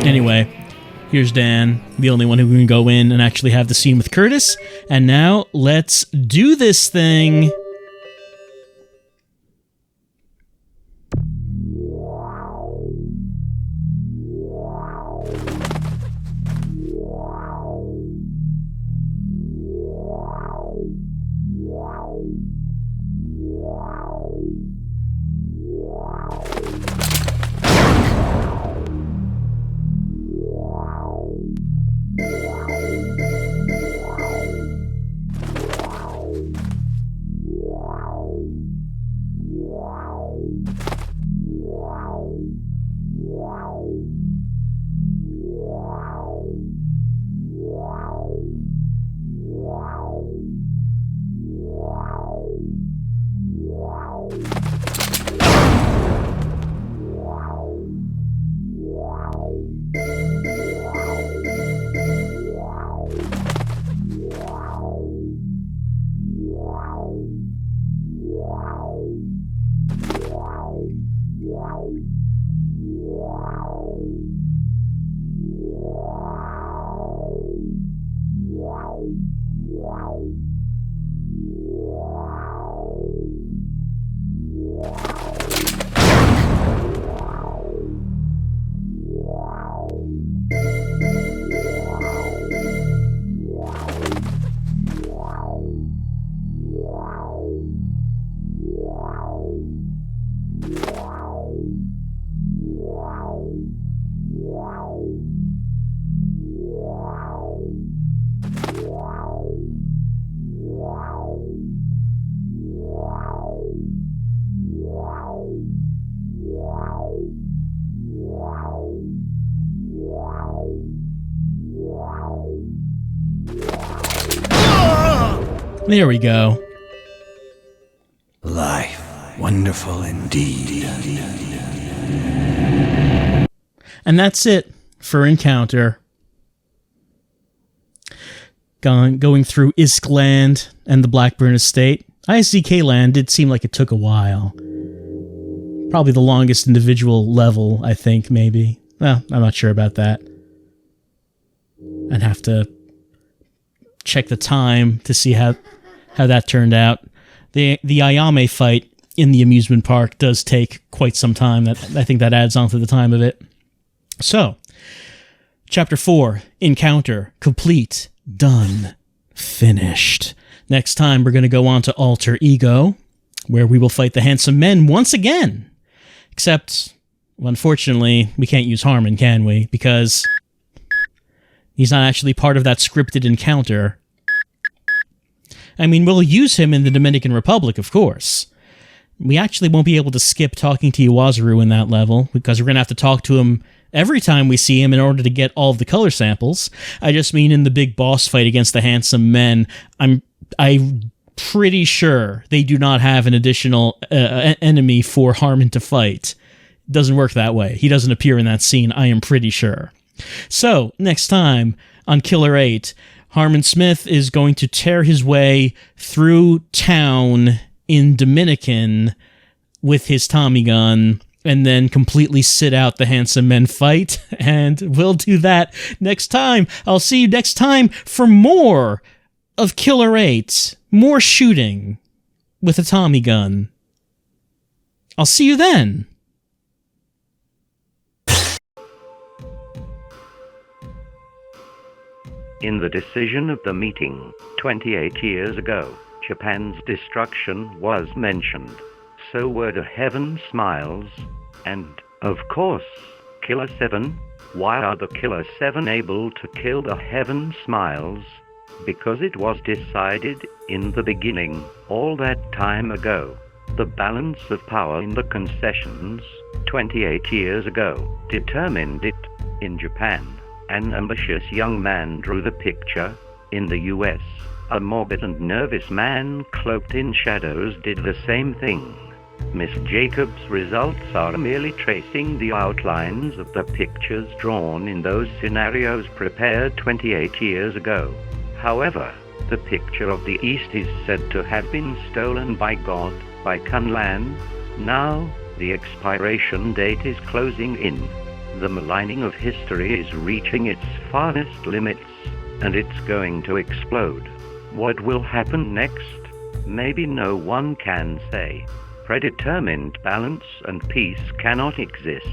Speaker 1: Anyway, here's Dan, the only one who can go in and actually have the scene with Curtis. And now, let's do this thing. There we go.
Speaker 3: Life, wonderful indeed.
Speaker 1: And that's it for Encounter. Going through Iskland and the Blackburn estate. ISZK land did seem like it took a while. Probably the longest individual level, I think, maybe. Well, I'm not sure about that. and have to check the time to see how that turned out. The Ayame fight in the amusement park does take quite some time. I think that adds on to the time of it. So, Chapter 4, Encounter, complete, done, finished. Next time, we're going to go on to Alter Ego, where we will fight the handsome men once again. Except, well, unfortunately, we can't use Harmon, can we? Because he's not actually part of that scripted encounter. I mean, we'll use him in the Dominican Republic, of course. We actually won't be able to skip talking to Iwazaru in that level, because we're going to have to talk to him every time we see him in order to get all of the color samples. I just mean in the big boss fight against the handsome men, I'm pretty sure they do not have an additional enemy for Harmon to fight. It doesn't work that way. He doesn't appear in that scene, I am pretty sure. So, next time on Killer 8, Harmon Smith is going to tear his way through town in Dominican with his Tommy gun, and then completely sit out the handsome men fight, and we'll do that next time. I'll see you next time for more of Killer 8, more shooting with a Tommy gun. I'll see you then.
Speaker 5: In the decision of the meeting, 28 years ago, Japan's destruction was mentioned. So were the Heaven Smiles, and, of course, Killer7. Why are the Killer7 able to kill the Heaven Smiles? Because it was decided in the beginning, all that time ago. The balance of power in the concessions, 28 years ago, determined it. In Japan, an ambitious young man drew the picture. In the US, a morbid and nervous man cloaked in shadows did the same thing. Miss Jacobs' results are merely tracing the outlines of the pictures drawn in those scenarios prepared 28 years ago. However, the picture of the East is said to have been stolen by God, by Kunlan. Now, the expiration date is closing in. The maligning of history is reaching its farthest limits, and it's going to explode. What will happen next? Maybe no one can say. Predetermined balance and peace cannot exist.